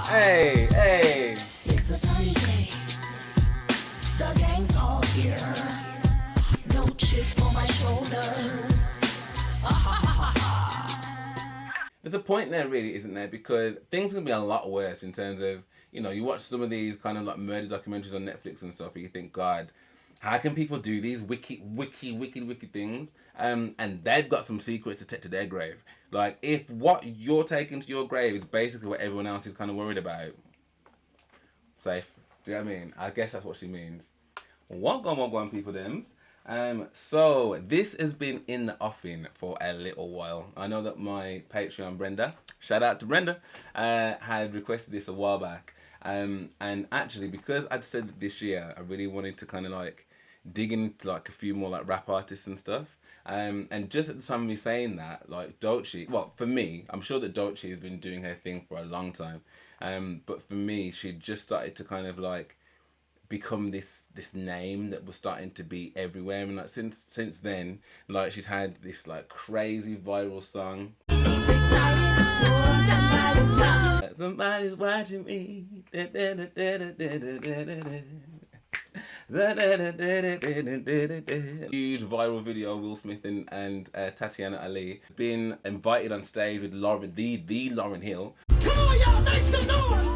Hey, hey. It's a sunny day. The gang's all here. No chip on my shoulder. There's a point there, really, isn't there? Because things can be a lot worse in terms of, you know, you watch some of these kind of like murder documentaries on Netflix and stuff, and you think, God, how can people do these wicked things? And they've got some secrets to take to their grave. Like, if what you're taking to your grave is basically what everyone else is kind of worried about, safe. Do you know what I mean? I guess that's what she means. One, people, thems. So this has been in the offing for a little while. I know that my Patreon Brenda, shout out to Brenda, had requested this a while back. And actually, because I'd said that this year I really wanted to kind of like dig into like a few more like rap artists and stuff. And just at the time of me saying that, like Doechii, well, for me, I'm sure that Doechii has been doing her thing for a long time. But for me, she just started to kind of like become this name that was starting to be everywhere, and like since then, like she's had this like crazy viral song. Somebody's watching me. Huge viral video of Will Smith and Tatiana Ali being invited on stage with Lauren, the Lauryn Hill. Come on, y'all, make some noise!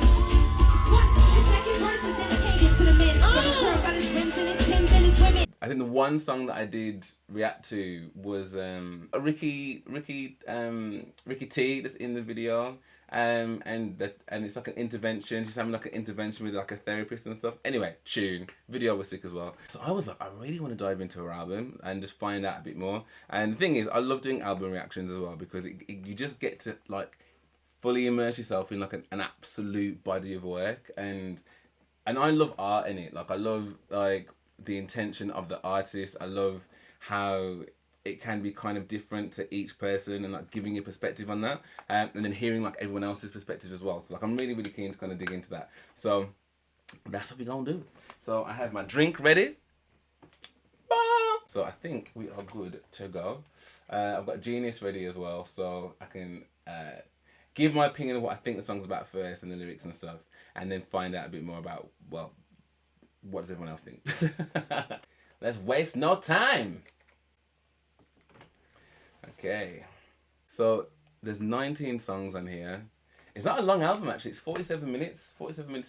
I think the one song that I did react to was Ricky T that's in the video, and it's like an intervention. She's having like an intervention with like a therapist and stuff. Anyway, tune video was sick as well. So I was like, I really want to dive into her album and just find out a bit more. And the thing is, I love doing album reactions as well, because you just get to like fully immerse yourself in like an absolute body of work, and I love art in it. Like I love like the intention of the artist. I love how it can be kind of different to each person, and like giving you perspective on that, and then hearing like everyone else's perspective as well. So like I'm really keen to kind of dig into that. So that's what we're gonna do. So I have my drink ready. So I think we are good to go. I've got Genius ready as well, so I can give my opinion of what I think the song's about first, and the lyrics and stuff, and then find out a bit more about, well, what does everyone else think? Let's waste no time. Okay. So there's 19 songs on here. It's not a long album actually. It's 47 minutes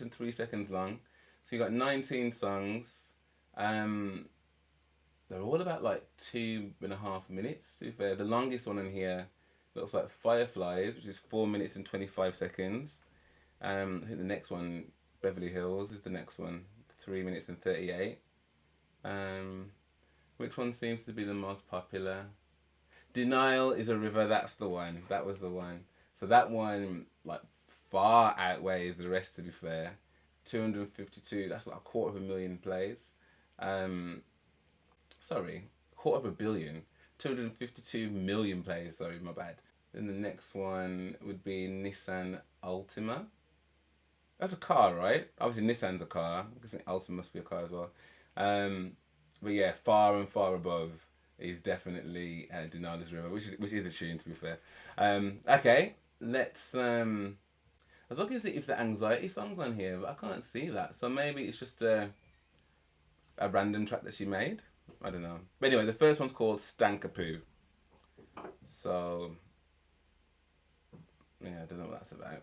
and 3 seconds long. So you got 19 songs. They're all about like 2.5 minutes, to be fair. The longest one in here looks like Fireflies, which is 4 minutes and 25 seconds. I think the next one, Beverly Hills, is the next one. 3 minutes and 38. Which one seems to be the most popular? Denial is a River, that's the one. That was the one. So that one like far outweighs the rest, to be fair. 252, that's like 250,000 plays. Sorry, 250 million. 252 million plays, sorry, my bad. Then the next one would be Nissan Altima. That's a car, right? Obviously Nissan's a car. I think Altima must be a car as well. But yeah, far and far above is definitely Denial is a River, which is a tune, to be fair. Okay, let's... I was looking to see if the anxiety song's on here, but I can't see that. So maybe it's just a random track that she made. I don't know. But anyway, the first one's called Stanka Pooh. So, yeah, I don't know what that's about.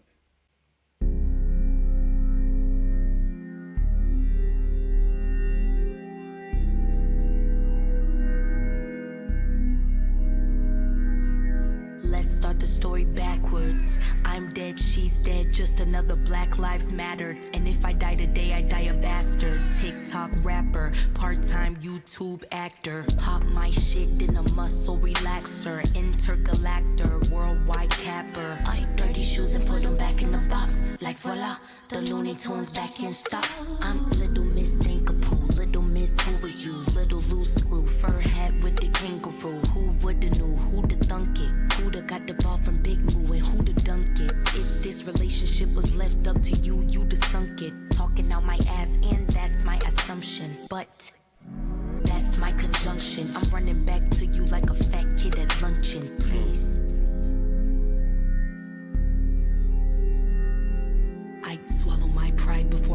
Let's start the story backwards. I'm dead, she's dead, just another Black Lives Matter. And if I die today, I die a bastard. TikTok rapper, part-time YouTube actor. Pop my shit in a muscle relaxer. Intergalactor, worldwide capper. I eat dirty shoes and put them back in the box. Like voila, the Looney Tunes back in stock. I'm Little Miss Stanka Pooh, Little Miss who are you? Little loose screw, fur hat with the kangaroo. Who woulda knew, who'da thunk it? Who'da got the ball from Big Moo and who'da dunk it? If this relationship was left up to you, you'da sunk it. Talking out my ass and that's my assumption. But that's my conjunction. I'm running back to you like a fat kid at luncheon, please.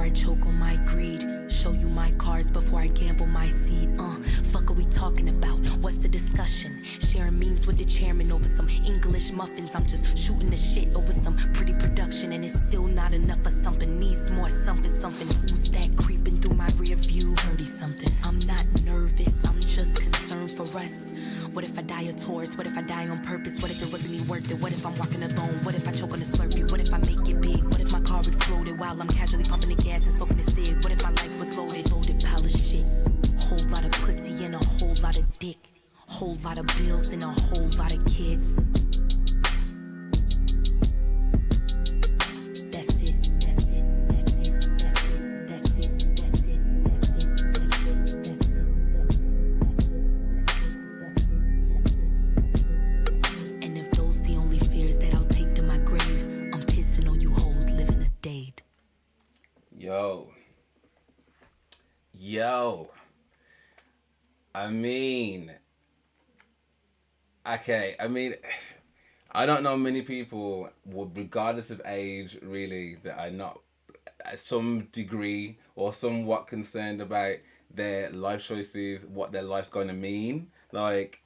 before I choke on my greed. Show you my cards before I gamble my seed. Fuck are we talking about? What's the discussion? Sharing memes with the chairman over some English muffins. I'm just shooting the shit over some pretty production, and it's still not enough for something. Needs more something, something. Who's that creeping through my rear view? 30 something. I'm not nervous, I'm just concerned for us. What if I die of tours? What if I die on purpose? What if it wasn't even worth it? What if I'm walking alone? What if I choke on a Slurpee? What if I make it big? What if my car exploded while I'm casually pumping the gas and smoking a cig? What if my life was loaded? Loaded pile of shit. Whole lot of pussy and a whole lot of dick. Whole lot of bills and a whole lot of kids. That's it, that's it, that's it, that's it, that's it, that's it, that's it, that's it, that's it. And if those the only fears that I'll take to my grave, I'm pissing on you hoes living a date. Yo. I don't know many people, regardless of age, really, that are not at some degree or somewhat concerned about their life choices, what their life's going to mean. Like,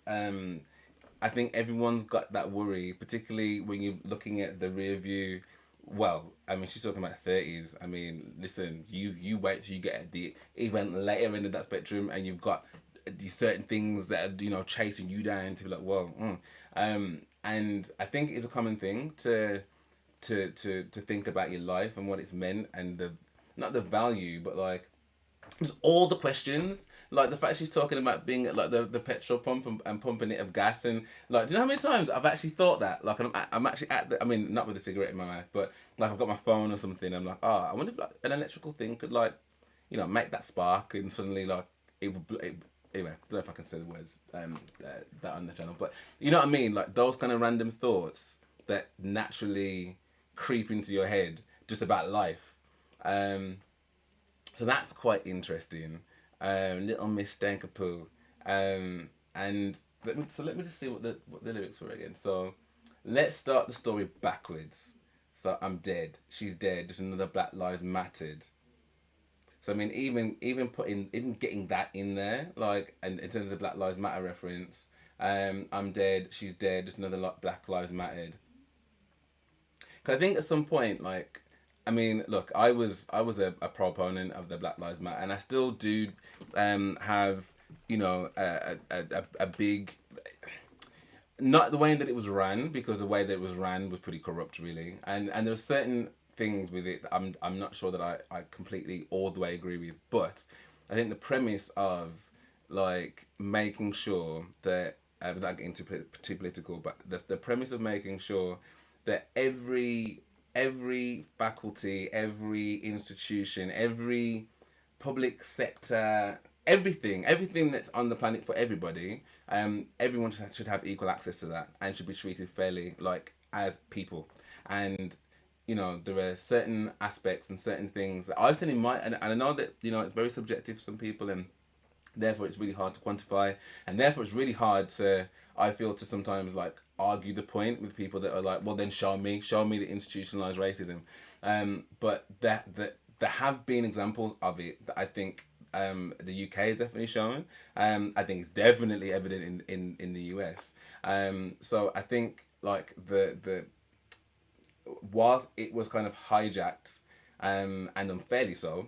I think everyone's got that worry, particularly when you're looking at the rear view. Well, she's talking about 30s. Listen, you wait till you get at the even later end of that spectrum, and you've got these certain things that are, chasing you down to be like, whoa. And I think it's a common thing to think about your life and what it's meant, and not the value, but like just all the questions, like the fact she's talking about being at like the petrol pump and pumping it of gas, and like, do you know how many times I've actually thought that? Like I'm actually at the, not with a cigarette in my mouth, but like I've got my phone or something. I'm like, I wonder if like an electrical thing could like, make that spark, and suddenly like it would. Anyway, I don't know if I can say the words that on the channel, but you know what I mean? Like those kind of random thoughts that naturally creep into your head just about life. So that's quite interesting. Little Miss Stanka Pooh. And let me just see what the lyrics were again. So let's start the story backwards. So I'm dead. She's dead. Just another Black Lives Mattered. So even getting that in there, like, and in terms of the Black Lives Matter reference, I'm dead, she's dead, just another Black Lives Mattered. Because I think at some point, like, look, I was a proponent of the Black Lives Matter, and I still do have, a big, not the way that it was ran, because the way that it was ran was pretty corrupt, really, and there were certain things with it that I'm not sure that I completely all the way agree with, but I think the premise of like making sure that without getting too political, but the premise of making sure that every faculty, every institution, every public sector, everything that's on the planet for everybody, everyone should have equal access to that and should be treated fairly, like as people. And there are certain aspects and certain things that I've seen in my, and I know that, it's very subjective for some people, and therefore it's really hard to quantify, and therefore it's really hard to, I feel, to sometimes like argue the point with people that are like, well then show me the institutionalized racism. But that there have been examples of it that I think the UK has definitely shown. I think it's definitely evident in the US. So I think like the whilst it was kind of hijacked and unfairly so,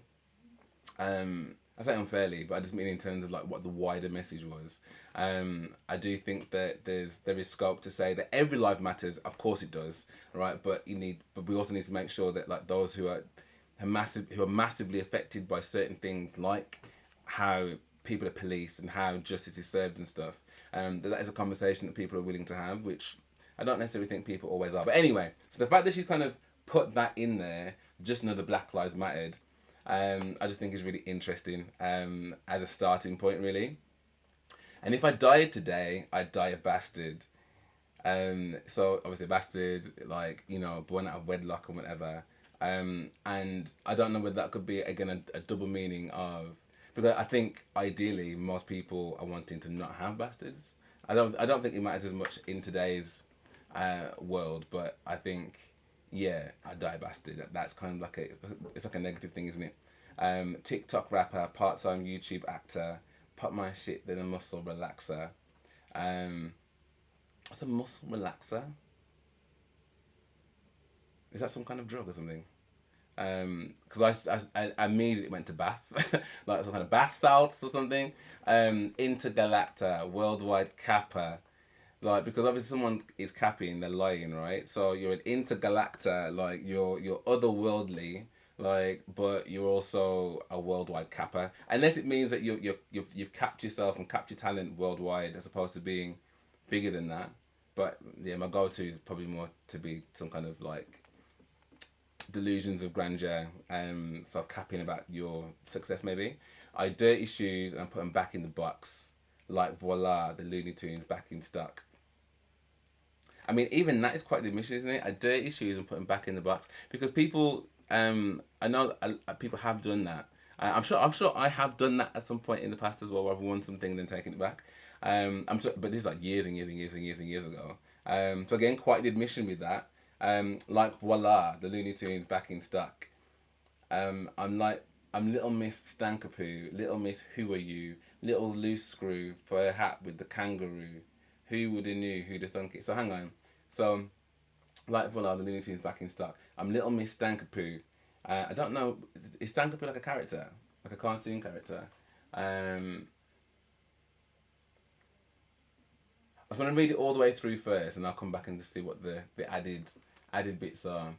I say unfairly, but I just mean in terms of like what the wider message was. I do think that there is scope to say that every life matters. Of course it does, right? But we also need to make sure that like those who are massively affected by certain things, like how people are policed and how justice is served and stuff, that is a conversation that people are willing to have, which I don't necessarily think people always are. But anyway, so the fact that she's kind of put that in there, just another Black Lives Mattered, I just think is really interesting as a starting point, really. And if I died today, I'd die a bastard. So obviously a bastard, like, born out of wedlock or whatever. And I don't know whether that could be, again, a double meaning of, but I think ideally most people are wanting to not have bastards. I don't think it matters as much in today's world, but I think, Yeah, I die bastard. That's kind of like it's like a negative thing, isn't it? TikTok rapper, part-time YouTube actor, pop my shit, then a muscle relaxer. Um, what's a muscle relaxer? Is that some kind of drug or something? Because I immediately went to bath, like some kind of bath salts or something. Intergalacta, worldwide capper, like because obviously someone is capping, they're lying, right? So you're an intergalacta, like you're otherworldly, like, but you're also a worldwide capper, unless it means that you've capped yourself and capped your talent worldwide as opposed to being bigger than that. But yeah, my go-to is probably more to be some kind of like delusions of grandeur, so capping about your success maybe. I dirty shoes and I put them back in the box, like voila, the Looney Tunes back in stock. I mean, even that is quite the admission, isn't it? I dirty shoes and put them back in the box because people, I know people have done that. I'm sure I have done that at some point in the past as well, where I've won something and then taken it back. I'm sure, but this is like years and years and years and years and years ago. So again, quite the admission with that. Like voila, the Looney Tunes back in stock. I'm Little Miss Stanka Pooh, Little Miss Who Are You, Little Loose Screw, for a hat with the kangaroo. Who would have knew, who'd have thunk it? So hang on. So, like voila, the Looney Tunes back in stock. I'm Little Miss Stanka Pooh. I don't know, is Stanka Pooh like a character? Like a cartoon character? I was going to read it all the way through first and I'll come back and just see what the added bits are.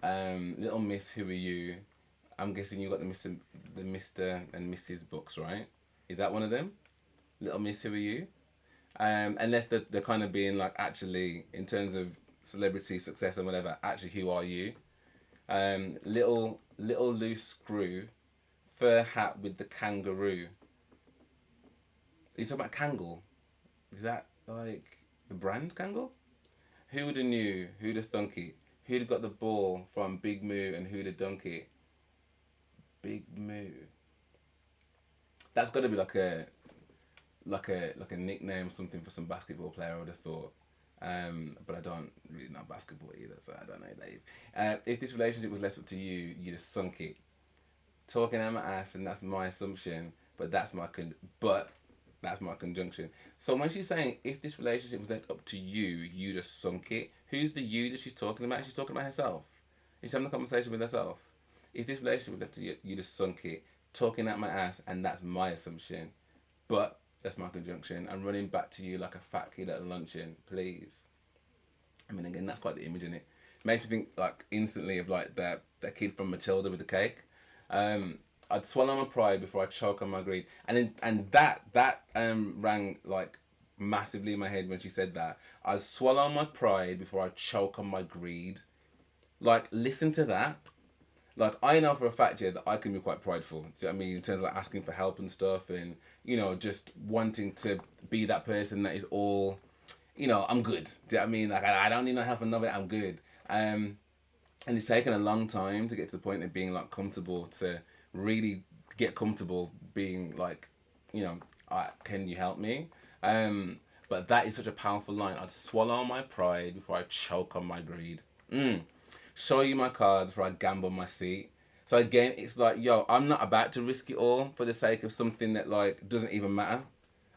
Little Miss Who Are You? I'm guessing you got the Mr. and Mrs. books, right? Is that one of them? Little Miss Who Are You? Unless they're kind of being like, actually, in terms of celebrity success and whatever, actually, who are you? Little Loose Screw, fur hat with the kangaroo. Are you talking about Kangol? Is that like the brand Kangol? Who would have knew? Who'd have thunk it? Who'd have got the ball from Big Moo and who'd have dunk it? Big Moo. That's got to be like a nickname or something for some basketball player, I would have thought. But I don't really know basketball either, so I don't know who that is. If this relationship was left up to you, you'd have sunk it. Talking out my ass, and that's my assumption, but that's my conjunction. So when she's saying, if this relationship was left up to you, you'd have sunk it, who's the you that she's talking about? She's talking about herself. She's having a conversation with herself. If this relationship was left to you, you'd have sunk it. Talking out my ass, and that's my assumption. But that's my conjunction. I'm running back to you like a fat kid at a luncheon, please. I mean, again, that's quite the image, isn't it? Makes me think like instantly of like that kid from Matilda with the cake. I'd swallow my pride before I choke on my greed, and that rang like massively in my head when she said that. I'd swallow my pride before I choke on my greed. Like, listen to that. Like, I know for a fact here that I can be quite prideful. Do you know what I mean? In terms of like asking for help and stuff, and you know, just wanting to be that person that is all, you know, I'm good. Do you know what I mean? Like, I don't need no help from nobody. I'm good. And it's taken a long time to get to the point of being like comfortable, to really get comfortable being like, you know, can you help me? But that is such a powerful line. I'd swallow my pride before I choke on my greed. Show you my cards before I gamble my seat. So again, it's like, yo, I'm not about to risk it all for the sake of something that like doesn't even matter.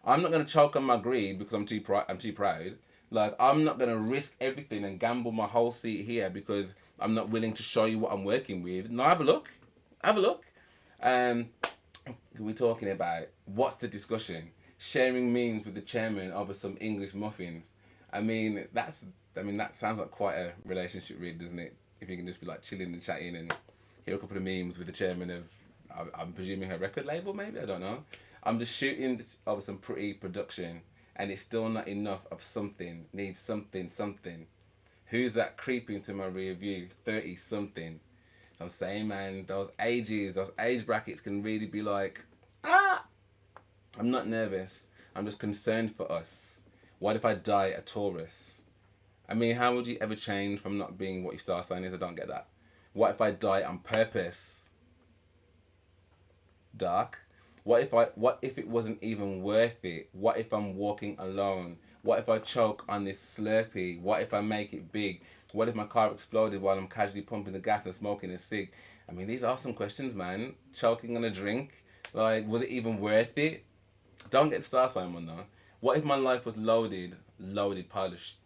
I'm not gonna choke on my greed because I'm too proud. Like, I'm not gonna risk everything and gamble my whole seat here because I'm not willing to show you what I'm working with. No, have a look. Have a look. We're talking about, what's the discussion? Sharing memes with the chairman over some English muffins. I mean, that sounds like quite a relationship read, doesn't it? If you can just be like chilling and chatting and hear a couple of memes with the chairman of, I'm presuming her record label, maybe? I don't know. I'm just shooting over some pretty production and it's still not enough of something. Needs something. Who's that creeping through my rear view? 30 something. So I'm saying, man, those age brackets can really be like, I'm not nervous. I'm just concerned for us. What if I die a Taurus? I mean, how would you ever change from not being what your star sign is? I don't get that. What if I die on purpose? Dark. What if it wasn't even worth it? What if I'm walking alone? What if I choke on this Slurpee? What if I make it big? What if my car exploded while I'm casually pumping the gas and smoking a cig? I mean, these are some questions, man. Choking on a drink, like, was it even worth it? Don't get the star sign one though. What if my life was loaded, polished,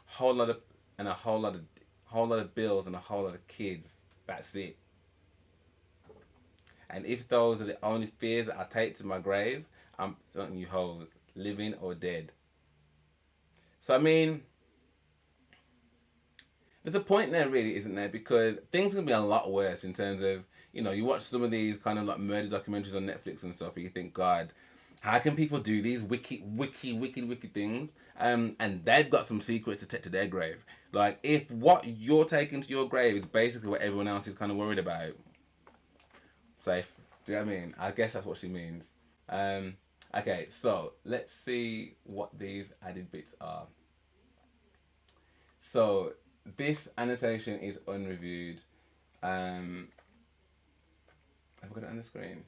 whole lot of and a whole lot of bills and a whole lot of kids. That's it. And if those are the only fears that I take to my grave, I'm something you hoes, living or dead. So I mean, there's a point there, really, isn't there? Because things can be a lot worse in terms of, you watch some of these kind of like murder documentaries on Netflix and stuff, and you think, God, how can people do these wicked things? And they've got some secrets to take to their grave. Like, if what you're taking to your grave is basically what everyone else is kind of worried about, safe. Do you know what I mean? I guess that's what she means. Okay, so let's see what these added bits are. So this annotation is unreviewed. Have I got it on the screen?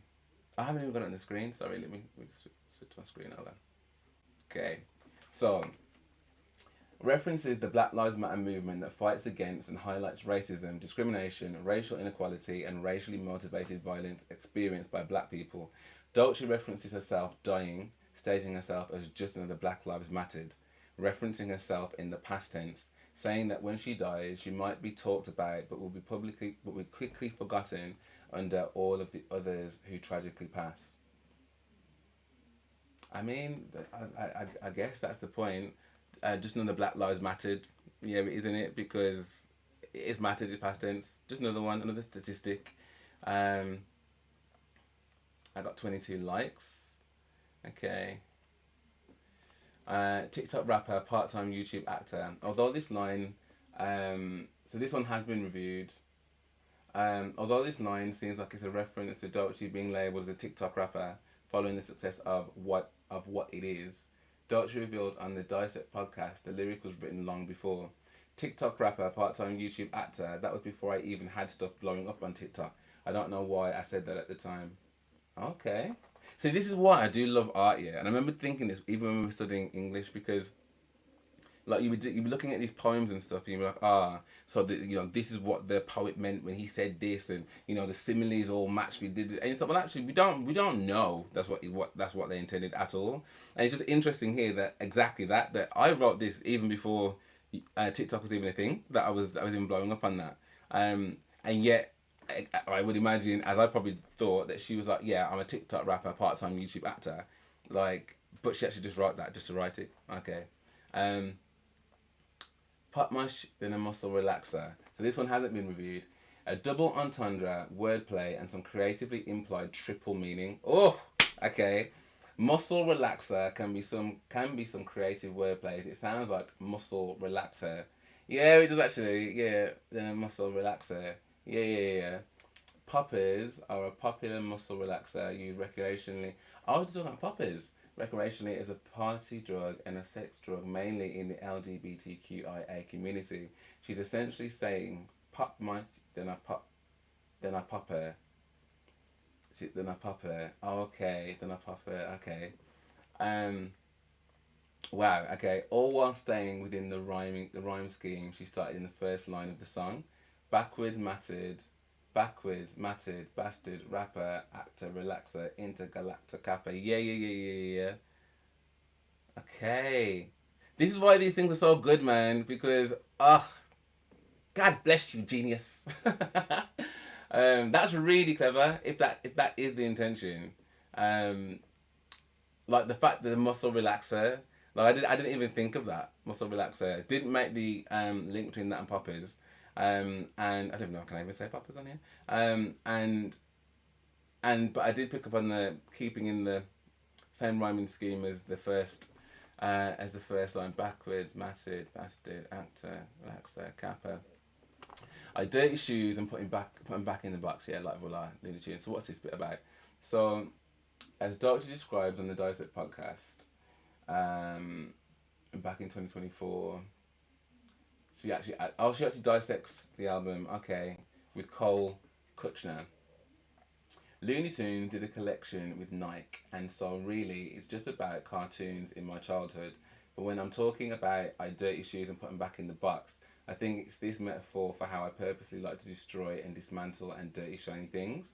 I haven't even got it on the screen. Sorry, let me just switch my screen over. Okay, so references the Black Lives Matter movement that fights against and highlights racism, discrimination, racial inequality, and racially motivated violence experienced by black people. Doechii references herself dying, stating herself as just another Black Lives Mattered, referencing herself in the past tense, saying that when she dies, she might be talked about but will quickly forgotten under all of the others who tragically pass. I mean, I guess that's the point. Just another Black Lives Mattered. Yeah, isn't it? Because it is mattered, it's past tense. Just another one, another statistic. I got 22 likes. Okay. TikTok rapper, part-time YouTube actor. Although this line, so this one has been reviewed. Although this line seems like it's a reference to Doechii being labelled as a TikTok rapper following the success of what it is, Doechii revealed on the Dissect podcast the lyric was written long before. TikTok rapper, part-time YouTube actor, that was before I even had stuff blowing up on TikTok. I don't know why I said that at the time. Okay. See, this is why I do love art, yeah. And I remember thinking this even when we were studying English, because like you'd be looking at these poems and stuff, and you'd be like, so this is what the poet meant when he said this, and the similes all match with this, and it's like, well, actually, we don't know that's what they intended at all. And it's just interesting here that exactly that I wrote this even before TikTok was even a thing, that I was even blowing up on that, and yet I would imagine, as I probably thought, that she was like, yeah, I'm a TikTok rapper, part-time YouTube actor, like, but she actually just wrote that just to write it. Okay. Pop mush, then a muscle relaxer. So this one hasn't been reviewed. A double entendre, wordplay, and some creatively implied triple meaning. Oh, okay. Muscle relaxer can be some creative wordplays. It sounds like muscle relaxer. Yeah, it does actually. Yeah, then a muscle relaxer. Yeah. Poppers are a popular muscle relaxer used recreationally. I was talking about poppers. Recreationally as a party drug and a sex drug, mainly in the LGBTQIA community. She's essentially saying, pop my, then I pop her. Then I pop her. Oh, okay, then I pop her. Okay. Wow. Okay. All while staying within the rhyme scheme she started in the first line of the song. Backwards, mattered, bastard, rapper, actor, relaxer, intergalactic kappa. Yeah. Okay. This is why these things are so good, man, because, God bless you, genius. That's really clever, if that is the intention. Like the fact that the muscle relaxer, like I didn't even think of that, muscle relaxer. Didn't make the link between that and poppers. And I don't know, can I even say poppers on here? But I did pick up on the keeping in the same rhyming scheme as the first line. Backwards, matted, bastard, actor, relaxer, kappa. I dirty shoes and put him back in the box. Yeah, like voila, Looney Tunes. So what's this bit about? So, as Doechii describes on the Dissect podcast, back in 2024. She actually dissects the album, okay, with Cole Kuchner. Looney Tunes did a collection with Nike, and so really it's just about cartoons in my childhood. But when I'm talking about I dirty shoes and put them back in the box, I think it's this metaphor for how I purposely like to destroy and dismantle and dirty shiny things.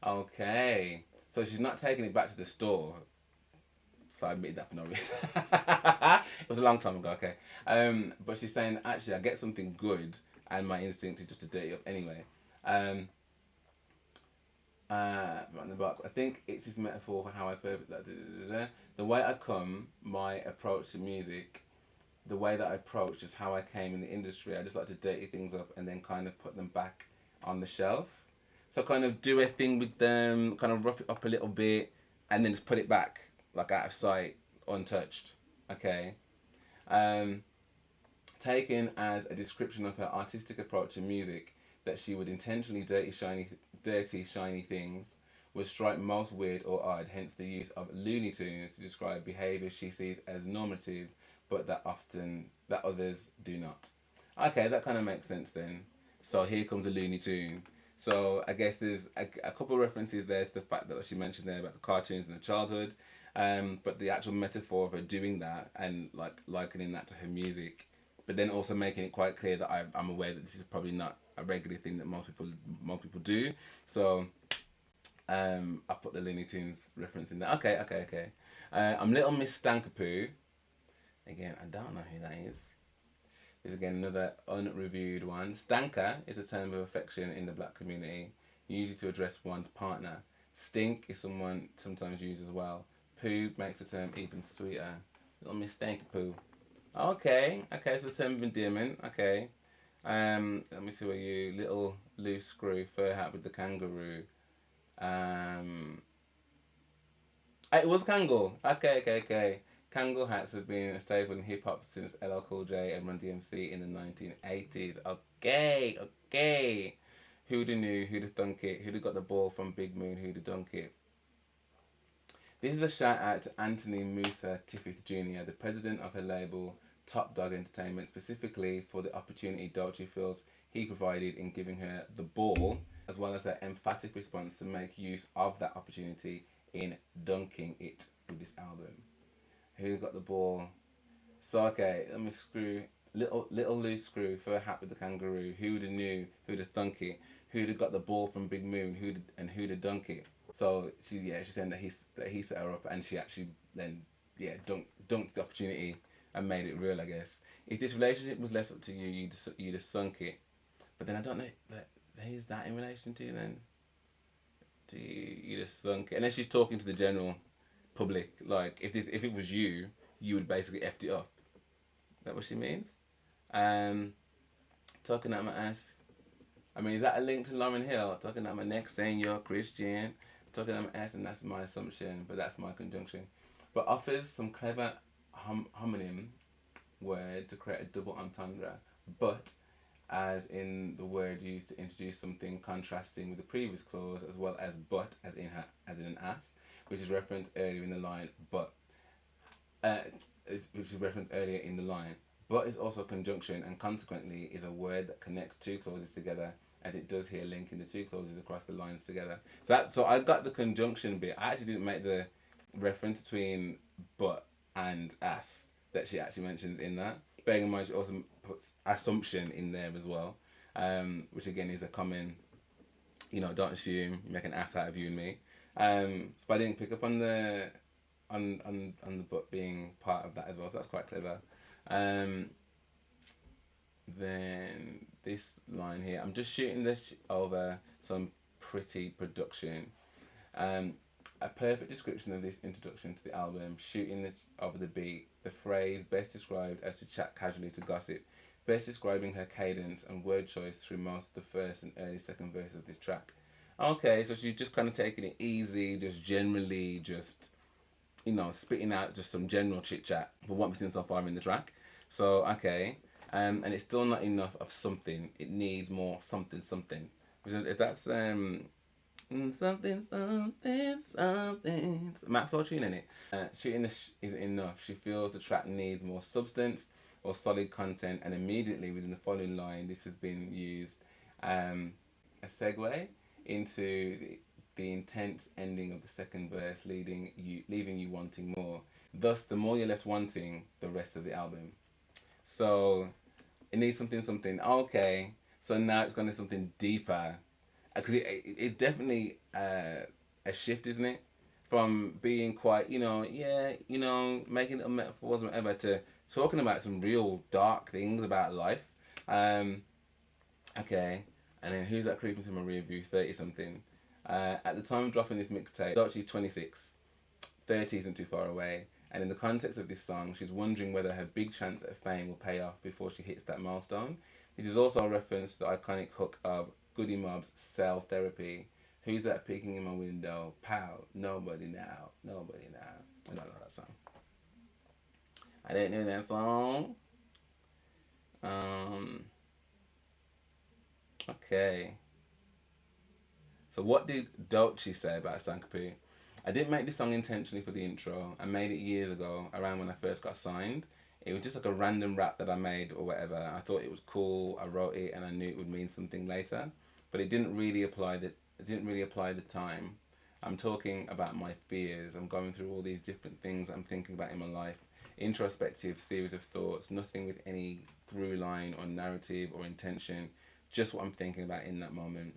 Okay, so she's not taking it back to the store. So I admitted that for no reason. It was a long time ago, okay. But she's saying, actually, I get something good, and my instinct is just to dirty up anyway. On the box, I think it's this metaphor for how I the way I come, my approach to music, the way that I approach is how I came in the industry. I just like to dirty things up and then kind of put them back on the shelf. So kind of do a thing with them, kind of rough it up a little bit, and then just put it back, like out of sight, untouched. Okay. Taken as a description of her artistic approach to music, that she would intentionally dirty shiny things, would strike most weird or odd, hence the use of Looney Tunes to describe behaviour she sees as normative, but that others do not. Okay, that kind of makes sense then. So here comes the Looney Tune. So I guess there's a couple of references there to the fact that she mentioned there about the cartoons in her childhood, but the actual metaphor of her doing that and like likening that to her music, but then also making it quite clear that I'm aware that this is probably not a regular thing that most people do. So I put the Looney Tunes reference in there. Okay. I'm Little Miss Stanka Pooh. Again, I don't know who that is. Is again another unreviewed one. Stanka is a term of affection in the black community, usually to address one's partner. Stink is someone sometimes used as well. Pooh makes the term even sweeter. Little Miss Stanka Pooh. Okay, so term of endearment. Okay. Let me see what you little loose screw fur hat with the kangaroo. It was Kangol. Okay. Kangol hats have been a staple in hip hop since LL Cool J and Run DMC in the 1980s. Okay. Who'da knew? Who'da thunk it? Who'da got the ball from Big Moon? Who'da dunk it? This is a shout out to Anthony Musa Tiffith Jr., the president of her label Top Dog Entertainment, specifically for the opportunity Doechii feels he provided in giving her the ball, as well as her emphatic response to make use of that opportunity in dunking it with this album. Who got the ball? So okay, let me screw little loose screw fur hat with the kangaroo. Who'da knew? Who'da thunk it? Who'da got the ball from Big Moon? Who'da dunk it? So she's saying that he set her up, and she actually then dunked the opportunity and made it real, I guess. If this relationship was left up to you, you'd have sunk it. But then I don't know that is that in relation to you then. You just sunk it, and then she's talking to the general public. Like if it was you, you would basically effed it up. Is that what she means? Talking at my ass. I mean, is that a link to Lauryn Hill? Talking at my neck, saying you're Christian. Talking at my ass, and that's my assumption, but that's my conjunction. But offers some clever homonym word to create a double entendre, but as in the word used to introduce something contrasting with the previous clause, as well as but as in an ass, which is referenced earlier in the line. But is also conjunction, and consequently is a word that connects two clauses together, as it does here, linking the two clauses across the lines together. So I got the conjunction bit. I actually didn't make the reference between but and ass that she actually mentions in that. Bearing in mind, she also puts assumption in there as well, which again is a common, don't assume, make an ass out of you and me. But I didn't pick up on the but being part of that as well, so that's quite clever. Then this line here, I'm just shooting this over some pretty production. A perfect description of this introduction to the album, shooting over the beat, the phrase best described as to chat casually to gossip, best describing her cadence and word choice through most of the first and early second verse of this track. Okay, so she's just kind of taking it easy, just generally spitting out just some general chit chat for what we've seen so far in the track. So, okay, and it's still not enough of something, it needs more something. If that's something. Maxwell tune in it. Shooting this isn't enough. She feels the track needs more substance or solid content, and immediately within the following line, this has been used a segue into the intense ending of the second verse, leaving you wanting more. Thus, the more you're left wanting, the rest of the album. So it needs something. Okay, so now it's going to something deeper, because it's definitely a shift, isn't it? From being quite, making little metaphors or whatever, to talking about some real dark things about life. Okay, and then who's that creeping to my rear view? 30 something. At the time of dropping this mixtape, Doechii's 26. 30 isn't too far away. And in the context of this song, she's wondering whether her big chance at fame will pay off before she hits that milestone. This is also a reference to the iconic hook of Goody Mob's Cell Therapy. Who's that peeking in my window? Pow, nobody now, nobody now. I don't know that song. I didn't know that song. Okay. So what did Doechii say about Stanka Pooh? I didn't make this song intentionally for the intro. I made it years ago, around when I first got signed. It was just like a random rap that I made or whatever. I thought it was cool. I wrote it and I knew it would mean something later, but it didn't really apply. The time. I'm talking about my fears. I'm going through all these different things I'm thinking about in my life. Introspective series of thoughts. Nothing with any through line or narrative or intention. Just what I'm thinking about in that moment.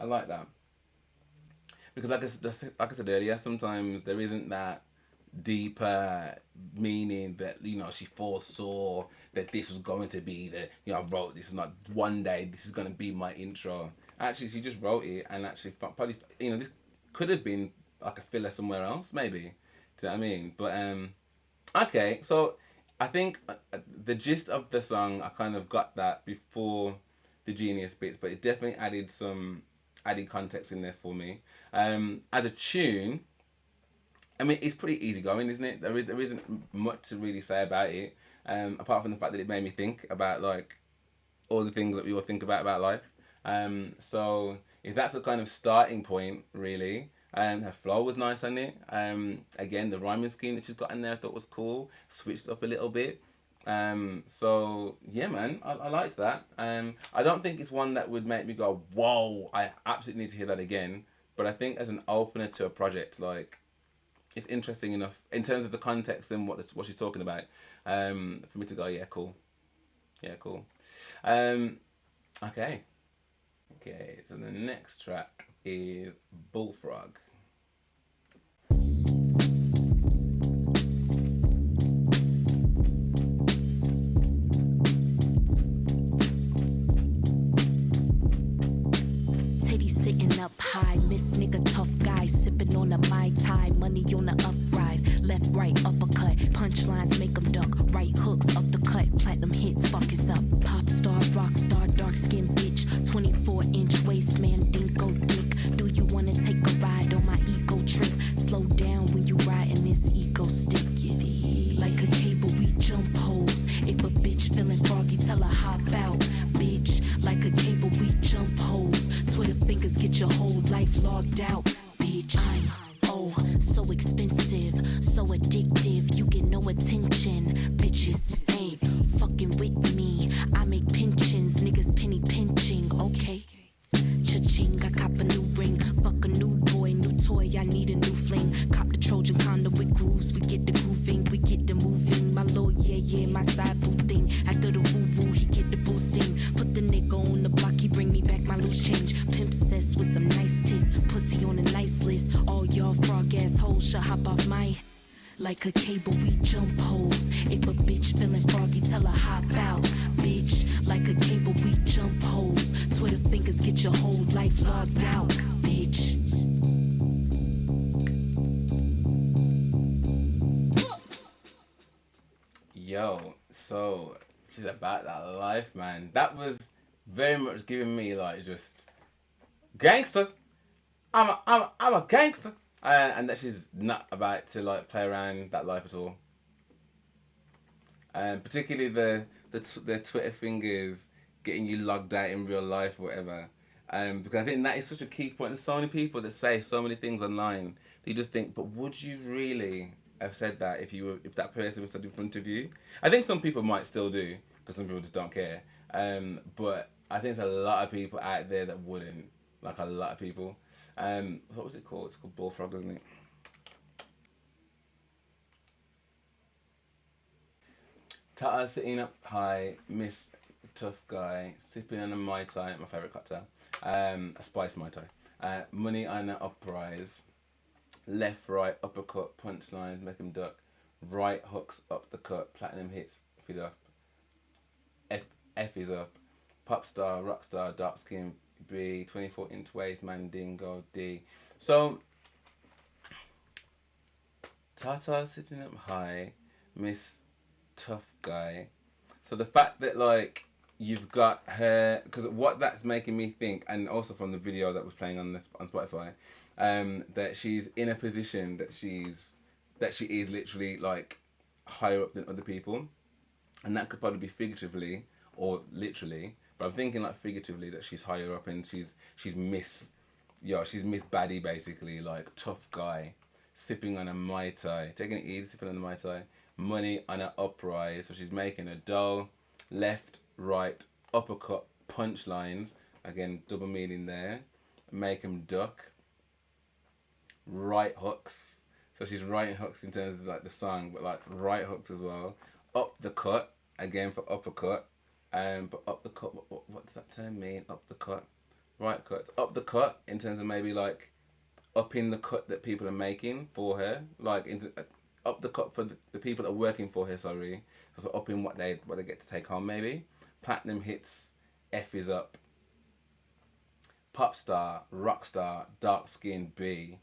I like that. Because like I said earlier, sometimes there isn't that deeper meaning that, she foresaw that this was going to be I wrote this, not one day this is going to be my intro. Actually, she just wrote it, and actually probably, this could have been like a filler somewhere else, maybe. Do you know what I mean? But okay, so I think the gist of the song, I kind of got that before the Genius bits, but it definitely added some added context in there for me. As a tune, I mean, it's pretty easygoing, isn't it? There isn't much to really say about it, apart from the fact that it made me think about like all the things that we all think about life. So if that's the kind of starting point, really, her flow was nice on it. Again, the rhyming scheme that she's got in there I thought was cool. Switched up a little bit. So yeah, man, I liked that. I don't think it's one that would make me go, whoa, I absolutely need to hear that again. But I think as an opener to a project, like, it's interesting enough in terms of the context and what she's talking about, for me to go, yeah, cool. Yeah, cool. Okay. So the next track is Bullfrog. Up high, miss nigga tough guy, sipping on a Mai Tai, money on the uprise, left, right, uppercut, punchlines make them duck, right hooks up the cut, platinum hits, fuck is up, pop star, rock star, dark skin bitch, 24-inch waist man, dinko dick, do you wanna take a ride on my eco trip, slow down when you riding this eco stick, like a cable we jump holes, if a bitch feeling froggy, tell her hop out, bitch, like a cable we jump holes, Twitter fingers get your whole life logged out, bitch. I'm so expensive, so addictive, you get no attention. Bitches ain't fucking with me. I make pensions, niggas penny pinching, okay. Cha-ching, I cop a new ring, fuck a new boy, new toy, I need a new fling. Cop the Trojan condom with grooves, we get the grooving, we get the moving. My lord, yeah, my side boo thing. After the woo-woo, he get the boosting. Put the nigga on the block, he bring me back my loose change. Pimp cess with some nice tits, pussy on a nice list. All y'all frog ass hoes should hop off my... Like a cable, we jump holes. If a bitch feeling froggy, tell her hop out. Bitch, like a cable, we jump holes. Twitter fingers get your whole life logged out. Bitch. Yo, so she's about that life, man. That was very much giving me like just gangster. I'm a gangster. And that she's not about to like play around that life at all. Particularly the Twitter fingers getting you logged out in real life or whatever. Because I think that is such a key point. There's so many people that say so many things online. You just think, but would you really have said that if that person was stood in front of you? I think some people might still do, because some people just don't care. But I think there's a lot of people out there that wouldn't. like a lot of people. What was it called? It's called Bullfrog, isn't it? Tata sitting up high, Miss Tough Guy, sipping on a Mai Tai, my favourite cocktail. A spice Mai Tai. Money on an uprise. Left, right, uppercut, punchlines, make him duck. Right hooks up the cut, platinum hits, feed up. F is up. Pop star, rock star, dark skin B, 24-inch waist, Mandingo D. So, Tata sitting up high, Miss Tough Guy. So the fact that like you've got her, because what that's making me think, and also from the video that was playing on Spotify, that she's in a position that she is literally like higher up than other people, and that could probably be figuratively or literally, but I'm thinking like figuratively that she's higher up and she's Miss, she's Miss Baddie basically, like tough guy, sipping on a Mai Tai, taking it easy, sipping on a Mai Tai, money on an uprise, so she's making a dough, left, right, uppercut, punchlines, again double meaning there, make him duck, right hooks, so she's writing hooks in terms of like the song, but like right hooks as well, up the cut, again for uppercut, but up the cut, what does that term mean, up the cut, right cut, up the cut in terms of maybe like upping the cut that people are making for her, like into up the cut for the people that are working for her, sorry, so upping what they get to take home maybe. Platinum hits, F is up. Pop star, rock star, dark skin B.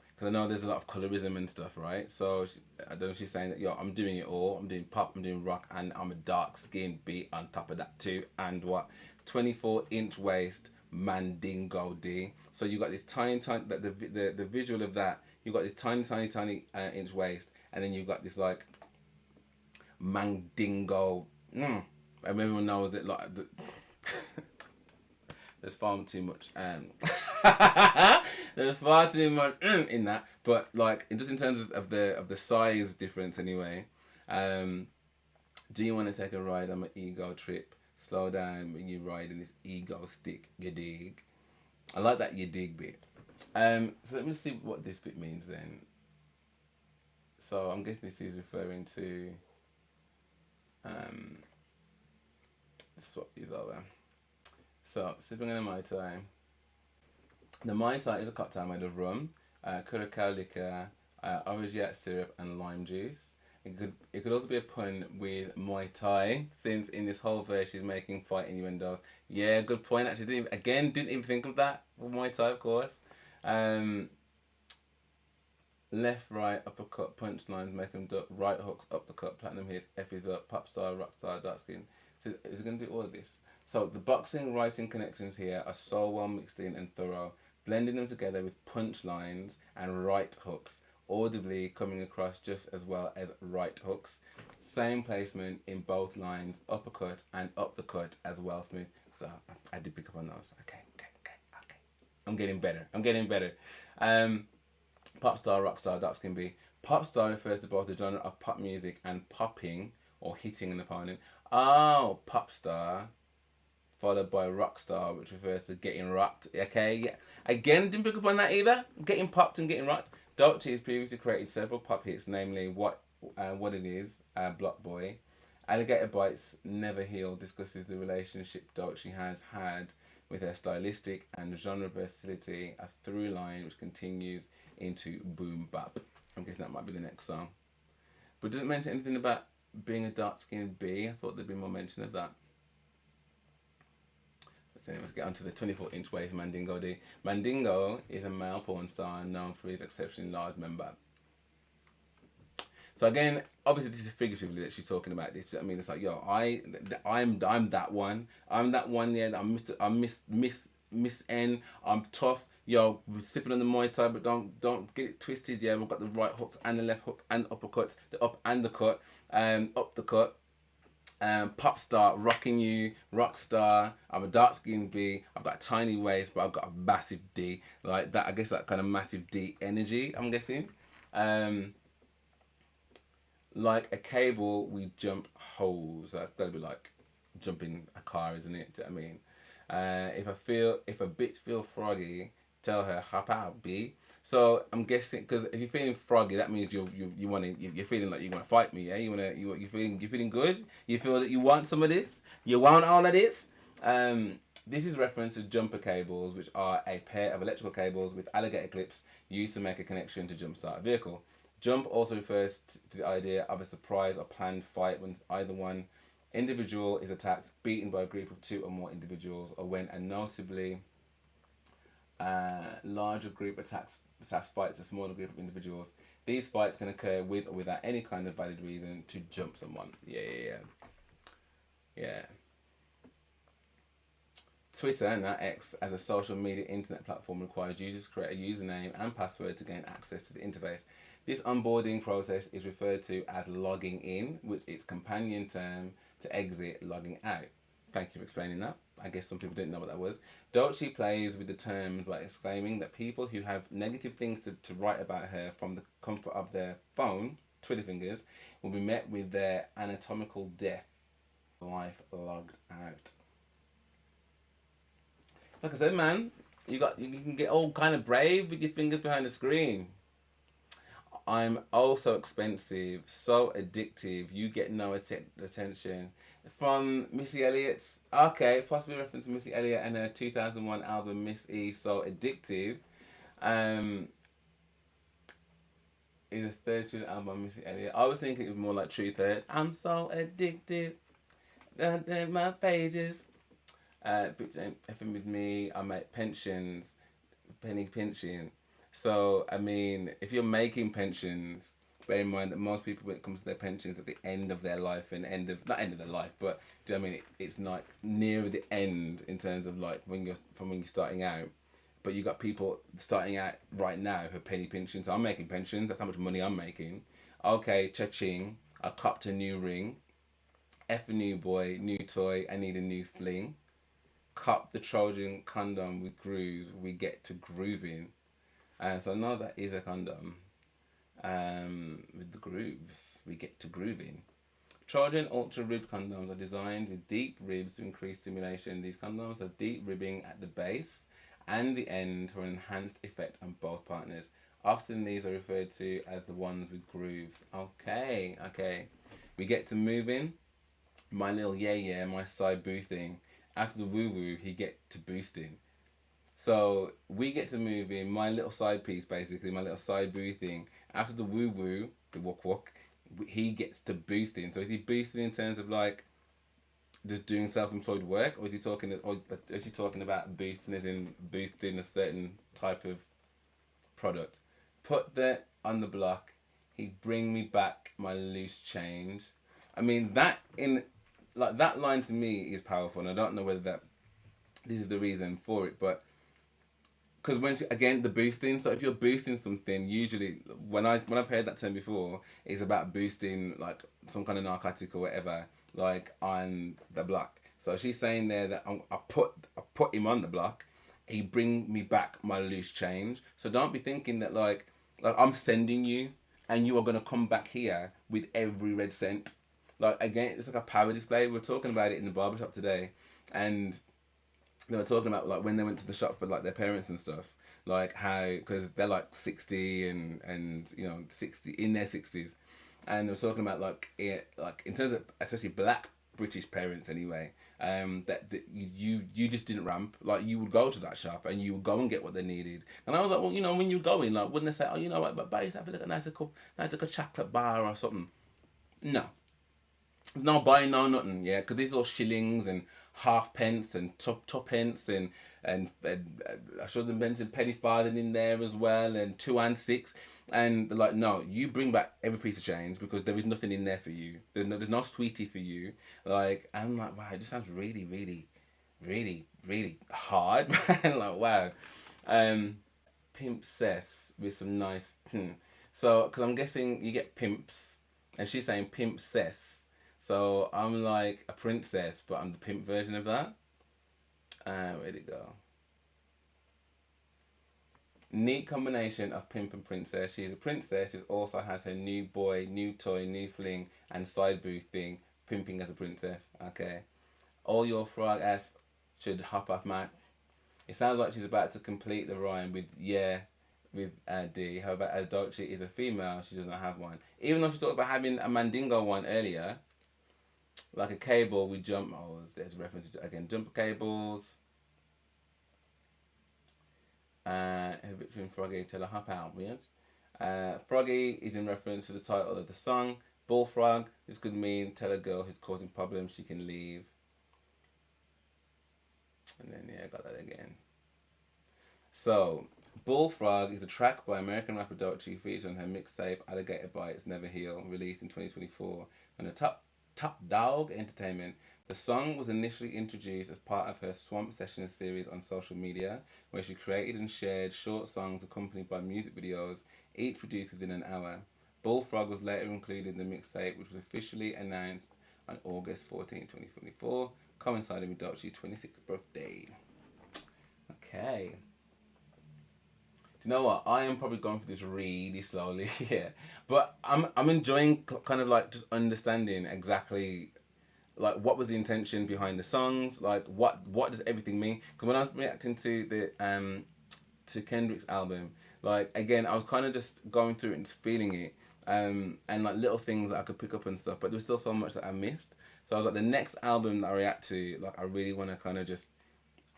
Because I know there's a lot of colorism and stuff, right? So I don't know if she's saying that, I'm doing it all. I'm doing pop, I'm doing rock, and I'm a dark skin beat on top of that too. And what? 24-inch waist, Mandingo D. So you got this tiny, the visual of that, you got this tiny inch waist, and then you've got this like Mandingo. And everyone knows that like, there's far too much there's far too much in that, but like just in terms of the size difference anyway. Do you want to take a ride on my ego trip? Slow down when you ride in this ego stick, you dig? I like that you dig bit. So let me see what this bit means then. So I'm guessing this is referring to swap these over. So, sipping on a Mai Tai. The Mai Tai is a cocktail made of rum, curacao liquor, orangeade syrup, and lime juice. It could also be a pun with Muay Thai, since in this whole verse she's making fight innuendos. Yeah, good point. Actually, didn't even think of that. Well, Muay Thai, of course. Left, right, uppercut, punchlines, make them duck, right hooks, up the cut, platinum hits, F is up, pop star, rock star, dark skin. So is it going to do all of this? So the boxing writing connections here are so well mixed in and thorough, blending them together with punchlines and right hooks, audibly coming across just as well as right hooks. Same placement in both lines, uppercut and up the cut as well, smooth. So I did pick up on those. Okay. I'm getting better. Pop star, rock star, dark skin B. Pop star refers to both the genre of pop music and popping or hitting an opponent. Oh, pop star followed by rock star, which refers to getting rocked. Okay, yeah. Again, didn't pick up on that either. Getting popped and getting rocked. Doechii has previously created several pop hits, namely What It Is, Block Boy. Alligator Bites Never Heal discusses the relationship Doechii has had with her stylistic and genre versatility, a through line which continues into boom bap. I'm guessing that might be the next song. But does it mention anything about being a dark skinned B? I thought there'd be more mention of that. Let's get on to the 24-inch waist Mandingo D. Mandingo is a male porn star known for his exceptionally large member. So again, obviously this is figuratively that she's talking about this. I mean, it's like, I'm that one. I'm that one. Yeah, I'm Miss N. I'm tough. We're sipping on the Muay Thai, but don't get it twisted. Yeah, we've got the right hook and the left hook and uppercuts, the up and the cut, up the cut. Pop star, rocking you, rock star. I'm a dark skinned B. I've got a tiny waist, but I've got a massive D. Like that, I guess that kind of massive D energy. I'm guessing. Like a cable, we jump holes. That's gotta be like jumping a car, isn't it? Do you know what I mean? If a bitch feel froggy, tell her hop out, B. So I'm guessing because if you're feeling froggy, that means you're feeling like you want to fight me, yeah. You're feeling good. You feel that you want some of this. You want all of this. This is reference to jumper cables, which are a pair of electrical cables with alligator clips used to make a connection to jumpstart a vehicle. Jump also refers to the idea of a surprise or planned fight when either one individual is attacked, beaten by a group of two or more individuals, or when a notably larger group attacks fights a smaller group of individuals. These fights can occur with or without any kind of valid reason to jump someone. Yeah. Twitter, now X, as a social media internet platform requires users to create a username and password to gain access to the interface. This onboarding process is referred to as logging in, which is companion term to exit, logging out. Thank you for explaining that. I guess some people didn't know what that was. Doechii plays with the terms by exclaiming that people who have negative things to write about her from the comfort of their phone, Twitter fingers, will be met with their anatomical death. Life logged out. Like I said, man, you can get all kind of brave with your fingers behind the screen. I'm oh so expensive, so addictive. You get no attention. From Missy Elliott's, okay, possibly reference to Missy Elliott and her 2001 album Miss E, So Addictive. Is a third student album by Missy Elliott. I was thinking it was more like Truth Hurts. I'm so addicted. My pages. Bitch ain't effing with me. I make pensions, penny pinching. So I mean, if you're making pensions, bear in mind that most people, when it comes to their pensions, at the end of their life and not end of their life, but do you know what I mean? It's like near the end in terms of like when you're starting out. But you got people starting out right now who are penny pinching. So I'm making pensions. That's how much money I'm making. Okay, cha-ching. I copped a new ring. F a new boy, new toy. I need a new fling. Cup the Trojan condom with grooves, we get to grooving. And so now that is a condom. With the grooves, we get to grooving. Trojan ultra ribbed condoms are designed with deep ribs to increase stimulation. These condoms have deep ribbing at the base and the end for an enhanced effect on both partners. Often these are referred to as the ones with grooves. Okay. We get to moving. My little my side boo thing. After the woo-woo, he get to boosting. So we get to move in my little side piece, basically, my little side boo thing. After the woo-woo, the walk, he gets to boosting. So is he boosting in terms of like just doing self-employed work, or is he talking about boosting as in boosting a certain type of product? Put that on the block. He'd bring me back my loose change. I mean, that line to me is powerful, and I don't know whether this is the reason for it, but because again the boosting. So if you're boosting something, usually when I've heard that term before, it's about boosting like some kind of narcotic or whatever, like on the block. So she's saying there that I put him on the block. He bring me back my loose change. So don't be thinking that like I'm sending you, and you are gonna come back here with every red cent. Like again, it's like a power display. We were talking about it in the barbershop today, and they were talking about like when they went to the shop for like their parents and stuff, like how, because they're like 60 and 60 in their 60s, and they were talking about like in terms of especially black British parents anyway, that you just didn't ramp. Like you would go to that shop and you would go and get what they needed. And I was like, well, when you're going, like, wouldn't they say, oh, you know what, but buy yourself like a nice little chocolate bar or something? No. No buying no nothing, yeah, because these are all shillings and halfpence and tuppence and I should have mentioned penny farthing in there as well, and 2 and 6, and they're like, no, you bring back every piece of change because there is nothing in there for you. There's no sweetie for you. Like, I'm like, wow, it just sounds really, really, really, really hard. Like, wow. Pimp cess with some nice. So, because I'm guessing you get pimps, and she's saying pimp cess. So I'm like a princess, but I'm the pimp version of that. Where'd it go? Neat combination of pimp and princess. She's a princess who also has her new boy, new toy, new fling, and side booth thing, pimping as a princess. Okay. All your frog ass should hop off Mac. It sounds like she's about to complete the rhyme with yeah, with D. However, as Doechii is a female, she does not have one. Even though she talked about having a mandingo one earlier, like a cable with jump. Oh, there's a reference to, again, jumper cables. Between Froggy till a hop out, weird. Froggy is in reference to the title of the song. Bullfrog, this could mean tell a girl who's causing problems she can leave. And then yeah, I got that again. So, Bullfrog is a track by American rapper Doechii featured on her mixtape Alligator Bites Never Heal, released in 2024 on the Top Dog Entertainment. The song was initially introduced as part of her Swamp Sessions series on social media, where she created and shared short songs accompanied by music videos, each produced within an hour. Bullfrog was later included in the mixtape, which was officially announced on August 14, 2024, coinciding with Doechii's 26th birthday. Okay. Do you know what? I am probably going through this really slowly here, but I'm enjoying kind of like just understanding exactly like what was the intention behind the songs, like what does everything mean? Because when I was reacting to the to Kendrick's album, like again I was kind of just going through it and just feeling it, and like little things that I could pick up and stuff, but there was still so much that I missed. So I was like, the next album that I react to, like I really want to kind of just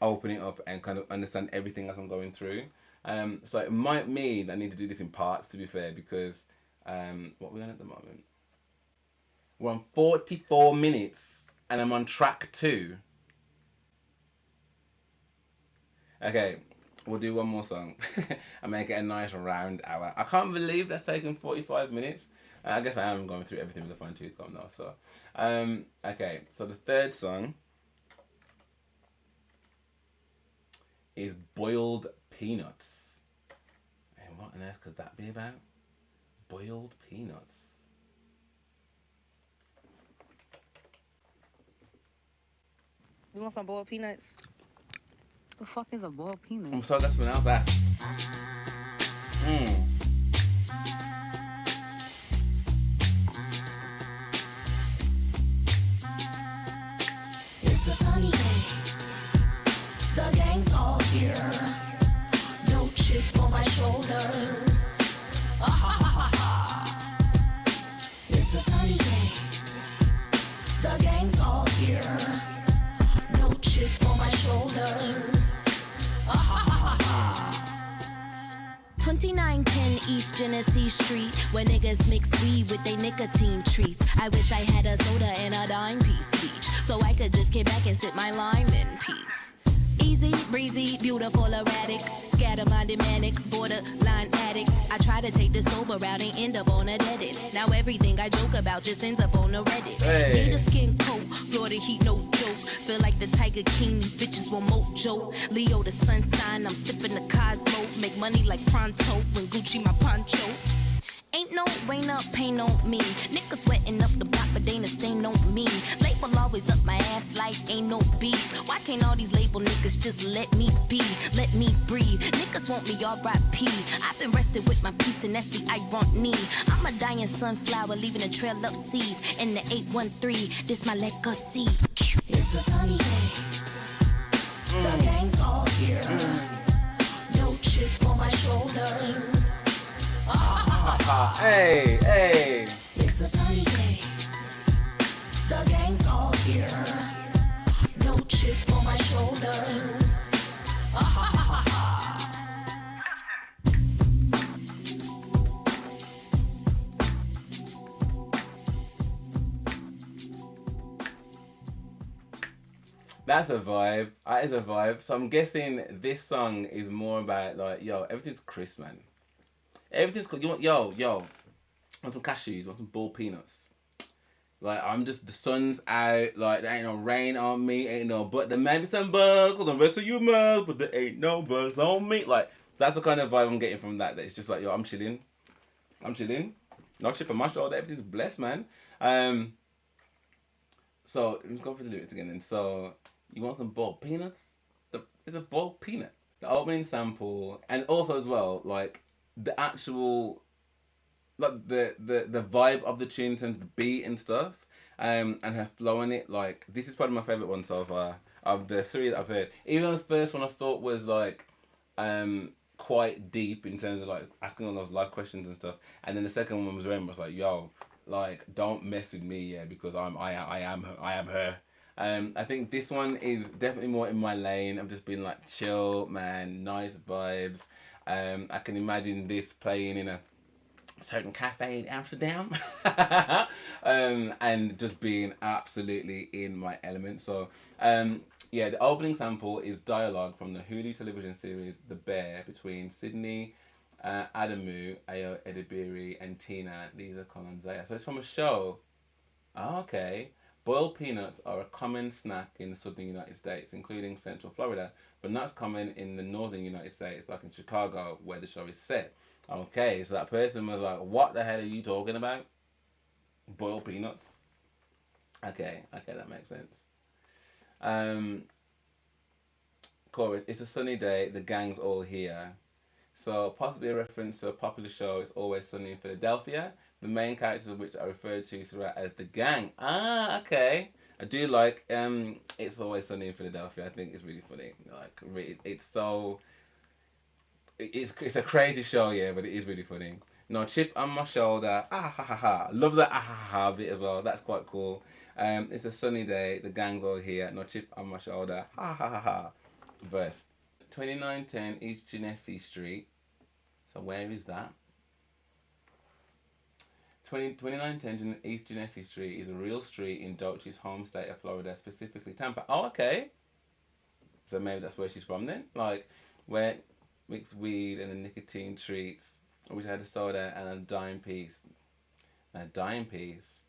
open it up and kind of understand everything as I'm going through. So it might mean I need to do this in parts, to be fair, because what are we on at the moment? We're on 44 minutes and I'm on track 2. Okay, we'll do one more song and make it a nice round hour. I can't believe that's taken 45 minutes. I guess I am going through everything with a fine tooth comb now. So, okay, so the third song is Boiled Peanuts. And what on earth could that be about? Boiled peanuts. You want some boiled peanuts? The fuck is a boiled peanut? I'm sorry, that's pronounced that. It's a sunny day. The gang's all here. No chip on my shoulder. It's a sunny day. The gang's all here. No chip on my shoulder. 2910 East Genesee Street, where niggas mix weed with they nicotine treats. I wish I had a soda and a dime piece each, so I could just get back and sip my lime in peace. Easy, breezy, beautiful, erratic, scatter-minded, manic, borderline addict. I try to take the sober route and end up on a dead end. Now everything I joke about just ends up on a Reddit. Hey. Gator skin coat, Florida heat, no joke. Feel like the Tiger King, these bitches want mojo. Leo the sun sign, I'm sipping the Cosmo. Make money like pronto when Gucci my poncho. Ain't no rain up, pain on me. Niggas sweating up the block, but they ain't a stain on me. Label always up my ass like ain't no beats. Why can't all these label niggas just let me be? Let me breathe. Niggas want me R.I.P. I've been rested with my peace, and that's the irony. I'm a dying sunflower, leaving a trail of seeds. In the 813, this my legacy. It's a sunny day. The gang's all here. No chip on my shoulder. Hey, hey. It's a sunny day. The gang's all here. No chip on my shoulder. That's a vibe. That is a vibe. So I'm guessing this song is more about like, yo, everything's crisp, man. Everything's cool. You want, yo, want some cashews, want some boiled peanuts. Like, I'm just, the sun's out, like, there ain't no rain on me, ain't no, but there may be some bugs on the rest of you mug, but there ain't no bugs on me. Like, that's the kind of vibe I'm getting from that. That it's just like, yo, I'm chilling. No chip on my shoulder, everything's blessed, man. So, let's go for the lyrics again then. So, you want some boiled peanuts? It's a boiled peanut. The opening sample, and also as well, like, the actual, like the vibe of the tune in terms of the beat and stuff, and her flow in it, like, this is probably my favourite one so far. of the three that I've heard. Even though the first one I thought was like quite deep in terms of like asking all those life questions and stuff, and then the second one was very much like, yo, like don't mess with me, yeah, because I am her. I think this one is definitely more in my lane. I've just been like chill, man, nice vibes. I can imagine this playing in a certain cafe in Amsterdam, and just being absolutely in my element. So, yeah, the opening sample is dialogue from the Hulu television series The Bear between Sydney, Adamu, Ayo Edibiri, and Tina. These are Colonzaya. So it's from a show. Oh, okay. Boiled peanuts are a common snack in the southern United States, including central Florida, but not as common in the northern United States, like in Chicago, where the show is set. Okay, so that person was like, what the hell are you talking about? Boiled peanuts? Okay, that makes sense. Chorus, it's a sunny day, the gang's all here. So possibly a reference to a popular show, It's Always Sunny in Philadelphia, the main characters of which are referred to throughout as the gang. Ah, okay. I do like It's Always Sunny in Philadelphia. I think it's really funny. Like, it's so... It's a crazy show, yeah, but it is really funny. No chip on my shoulder, ah ha ha ha. Love that ah ha ha bit as well. That's quite cool. It's a sunny day, the gang's all here. No chip on my shoulder, ha ha ha ha. Verse. 2910 East Genesee Street. So where is that? 2910 East Genesee Street is a real street in Doechii's home state of Florida, specifically Tampa. Oh, okay. So maybe that's where she's from then. Like, where mixed weed and the nicotine treats, which had a soda and a dime piece. A dime piece.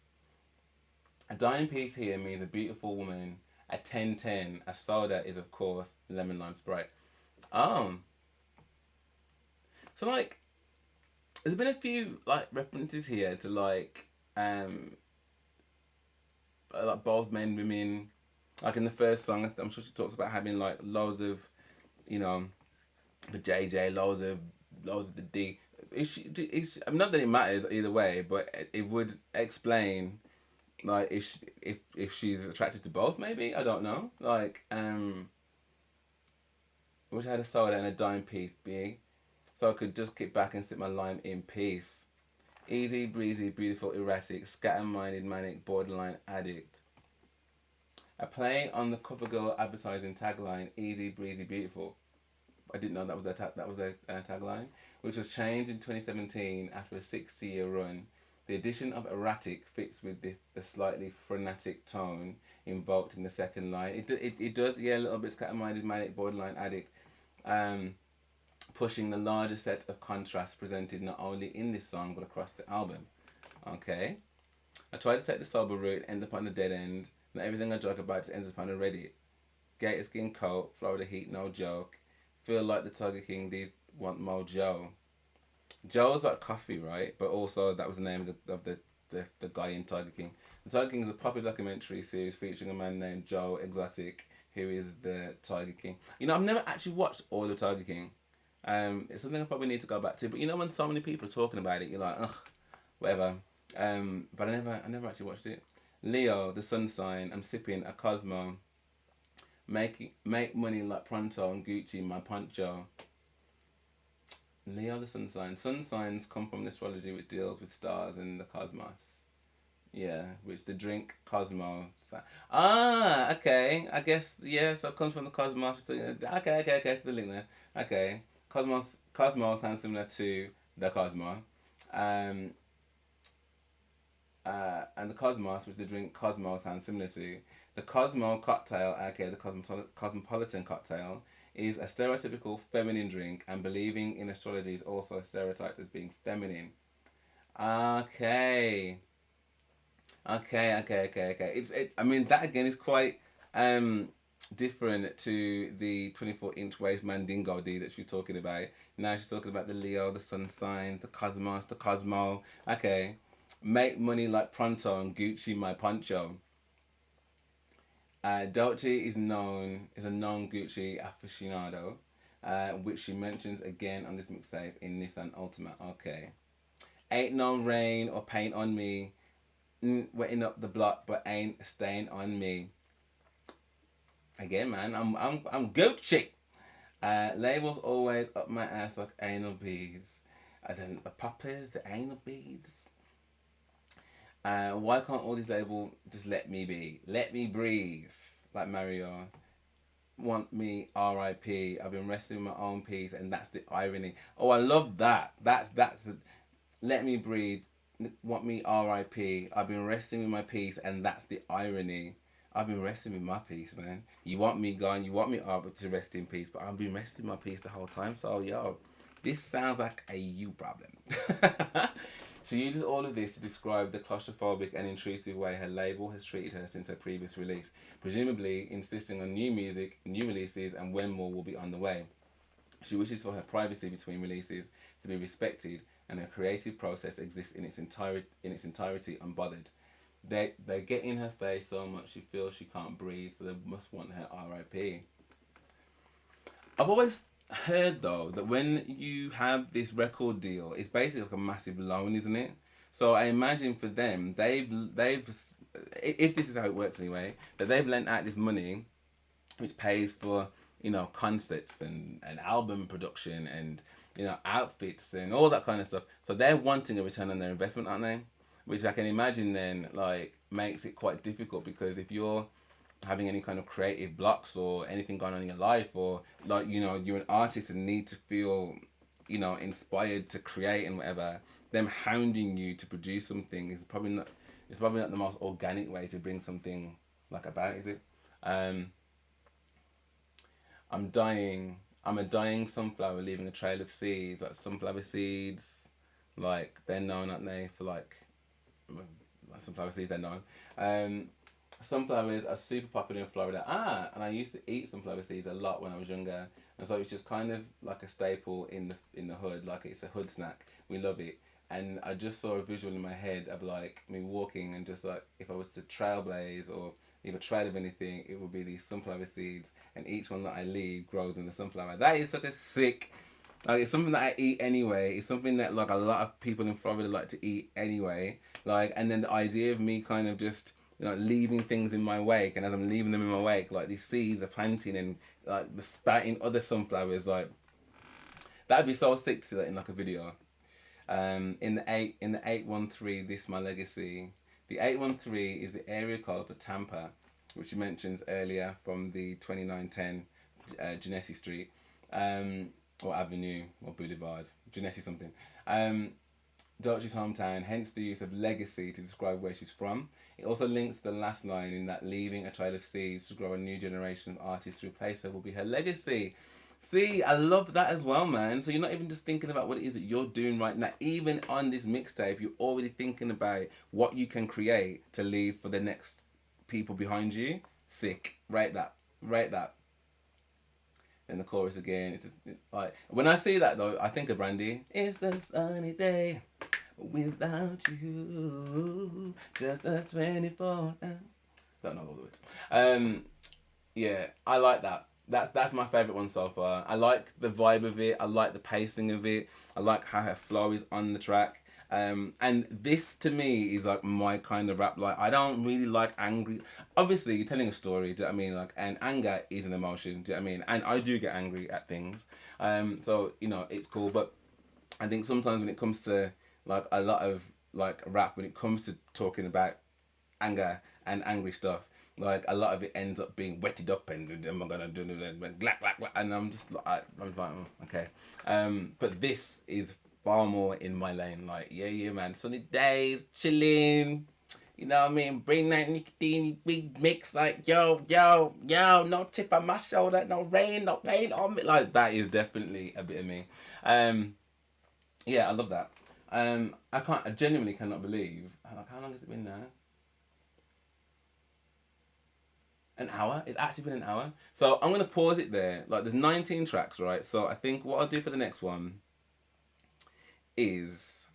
A dime piece here means a beautiful woman. A 1010, a soda is of course lemon lime Sprite. So like, there's been a few like references here to like both men, women. Like in the first song, I'm sure she talks about having like loads of, you know, the JJ, loads of the D. I'm not that it matters either way, but it would explain like if she's attracted to both. Maybe, I don't know. Like wish I had a soda and a dime piece, B, so I could just kick back and sip my lime in peace. Easy breezy, beautiful, erratic, scatter-minded, manic, borderline addict. A play on the CoverGirl advertising tagline, easy breezy, beautiful. I didn't know that was their tagline, which was changed in 2017 after a 6-year run. The addition of erratic fits with the slightly frenetic tone invoked in the second line. It does, yeah, a little bit scatter-minded, manic, borderline addict, pushing the larger set of contrasts presented not only in this song but across the album. Okay. I tried to take the sober route, end up on the dead end. Not everything I joke about ends up on a Reddit. Gator skin coat, Florida heat, no joke. Feel like the Tiger King, these want more Joe. Joe is like coffee, right? But also that was the name of the guy in Tiger King. The Tiger King is a popular documentary series featuring a man named Joe Exotic, who is the Tiger King. You know, I've never actually watched all of Tiger King. It's something I probably need to go back to. But you know, when so many people are talking about it, you're like, ugh, whatever. But I never actually watched it. Leo, the sun sign. I'm sipping a Cosmo. Make money like Pronto and Gucci, my poncho. Leo, the sun sign. Sun signs come from astrology, which deals with stars and the cosmos. Yeah, which the drink Cosmo. Ah, okay. I guess, yeah, so it comes from the cosmos. Okay, it's the link there. Okay. Cosmo sounds similar to the Cosmo. And the Cosmos, which the drink Cosmo sounds similar to. The Cosmo cocktail, aka the Cosmopolitan cocktail, is a stereotypical feminine drink, and believing in astrology is also stereotyped as being feminine. Okay. I mean, that again is quite different to the 24-inch waist Mandingo D that she's talking about. Now she's talking about the Leo, the sun signs, the Cosmos, the Cosmo. Okay. Make money like Pronto and Gucci, my poncho. Doechii is a known Gucci aficionado, which she mentions again on this mixtape in Nissan Ultimate. Okay. Ain't no rain or paint on me, wetting up the block, but ain't a stain on me. again, man, I'm Doechii. Labels always up my ass like anal beads. And then the poppers, the anal beads. Why can't all these labels just let me be? Let me breathe. Like Mario. Want me R.I.P. I've been wrestling with my own peace, and that's the irony. Oh, I love that. That's let me breathe. Want me R.I.P. I've been wrestling with my peace, and that's the irony. I've been resting with my peace, man. You want me gone, you want me to rest in peace, but I've been resting my peace the whole time. So, yo, this sounds like a you problem. She uses all of this to describe the claustrophobic and intrusive way her label has treated her since her previous release, presumably insisting on new music, new releases, and when more will be on the way. She wishes for her privacy between releases to be respected, and her creative process exists in its entirety unbothered. They get in her face so much she feels she can't breathe, so they must want her R.I.P. I've always heard though that when you have this record deal, it's basically like a massive loan, isn't it? So I imagine for them, they've if this is how it works anyway, that they've lent out this money, which pays for, you know, concerts and album production and, you know, outfits and all that kind of stuff. So they're wanting a return on their investment, aren't they? Which I can imagine then, like, makes it quite difficult, because if you're having any kind of creative blocks or anything going on in your life, or, like, you know, you're an artist and need to feel, you know, inspired to create and whatever, them hounding you to produce something is probably not the most organic way to bring something like about, is it? I'm a dying sunflower leaving a trail of seeds. Like, sunflower seeds, like, they're known, aren't they, for like sunflower seeds, they're known. Sunflowers are super popular in Florida. And I used to eat sunflower seeds a lot when I was younger, and so it's just kind of like a staple in the hood. Like, it's a hood snack. We love it. And I just saw a visual in my head of, like, me walking, and just, like, if I was to trailblaze or leave a trail of anything, it would be these sunflower seeds, and each one that I leave grows in the sunflower. That is such a sick, like, it's something that I eat anyway. It's something that, like, a lot of people in Florida like to eat anyway. Like, and then the idea of me kind of just, you know, leaving things in my wake, and as I'm leaving them in my wake, like, these seeds are planting and, like, the sprouting other sunflowers, like, that'd be so sick to see that in, like, a video. In the 813, This My Legacy. The 813 is the area code for Tampa, which he mentions earlier from the 2910 Genesee Street, or Avenue, or Boulevard, Genesee something. Doechii's hometown, hence the use of legacy to describe where she's from. It also links the last line in that leaving a trail of seeds to grow a new generation of artists to replace her will be her legacy. See, I love that as well, man. So you're not even just thinking about what it is that you're doing right now. Even on this mixtape, you're already thinking about what you can create to leave for the next people behind you. Sick. Rate that. Rate that. Then the chorus again. It's just, like, when I see that though, I think of Brandy. It's a sunny day without you. Just a 24. Don't know all the words. Yeah, I like that. That's my favourite one so far. I like the vibe of it. I like the pacing of it. I like how her flow is on the track. And this to me is like my kind of rap. Like, I don't really like angry. Obviously, you're telling a story. Do you know what I mean? Like, and anger is an emotion. Do you know what I mean? And I do get angry at things. So, you know, it's cool. But I think sometimes when it comes to, like, a lot of, like, rap, when it comes to talking about anger and angry stuff, like, a lot of it ends up being wetted up and am I gonna do black, and I'm just like, okay. But this is far more in my lane. Like, yeah, man, sunny days, chilling. You know what I mean? Bring that nicotine, big mix. Like, yo, no chip on my shoulder, no rain, no pain on me. Like, that is definitely a bit of me. Yeah, I love that. I genuinely cannot believe. Like, how long has it been now? An hour? It's actually been an hour. So I'm going to pause it there. Like, there's 19 tracks, right? So I think what I'll do for the next one is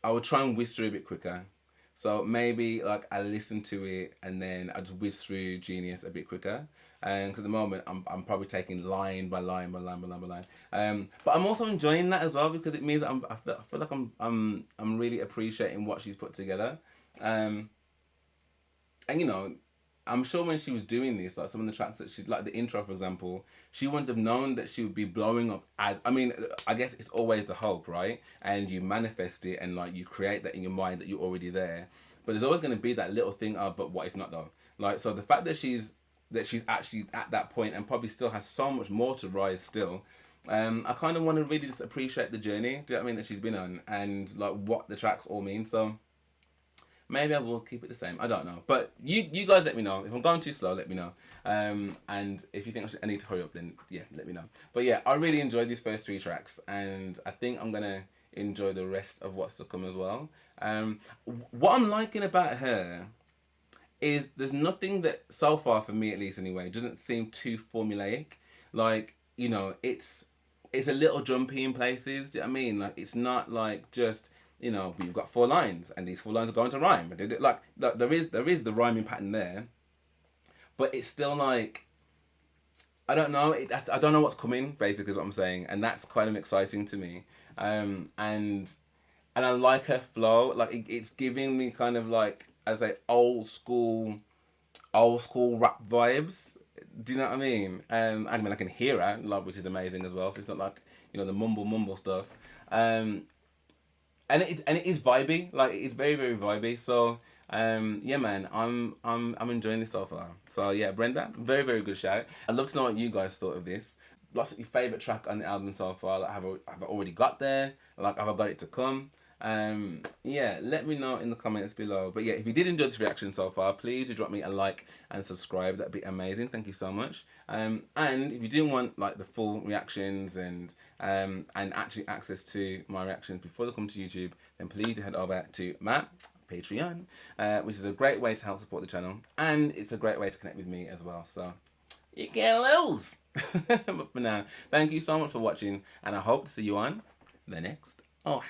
I will try and whiz through a bit quicker. So maybe, like, I listen to it and then I just whiz through Genius a bit quicker. Because at the moment I'm probably taking line by line. But I'm also enjoying that as well, because it means that I feel like I'm really appreciating what she's put together. And, you know, I'm sure when she was doing this, like some of the tracks that she, like the intro, for example, she wouldn't have known that she would be blowing up. I mean, I guess it's always the hope, right? And you manifest it and like you create that in your mind that you're already there. But there's always going to be that little thing of, but what if not though? Like, so the fact that she's actually at that point and probably still has so much more to rise still. I kind of want to really just appreciate the journey, do you know what I mean, that she's been on and like what the tracks all mean. So maybe I will keep it the same. I don't know. But you guys let me know. If I'm going too slow, let me know. And if you think I need to hurry up, then yeah, let me know. But yeah, I really enjoyed these first 3 tracks. And I think I'm going to enjoy the rest of what's to come as well. What I'm liking about her is there's nothing that, so far for me at least anyway, doesn't seem too formulaic. Like, you know, it's a little jumpy in places. Do you know what I mean? Like, it's not like just, you know, we've got 4 lines and these 4 lines are going to rhyme. Like there is the rhyming pattern there, but it's still like, I don't know. I don't know what's coming. Basically, is what I'm saying, and that's kind of exciting to me. And I like her flow. Like it's giving me kind of like, as a old school rap vibes. Do you know what I mean? I mean, I can hear her, like, which is amazing as well. So it's not like, you know, the mumble stuff. And it is vibey. Like it's very, very vibey. So yeah, man, I'm enjoying this so far. So yeah, Brenda, very, very good shout. I'd love to know what you guys thought of this. What's your favourite track on the album so far? Like, have I already got there? Like, have I got it to come? Yeah, let me know in the comments below. But yeah, if you did enjoy this reaction so far, please do drop me a like and subscribe. That'd be amazing. Thank you so much. And if you do want like the full reactions and actually access to my reactions before they come to YouTube, then please do head over to my Patreon, which is a great way to help support the channel, and it's a great way to connect with me as well. So you can't lose. But for now, thank you so much for watching, and I hope to see you on the next one.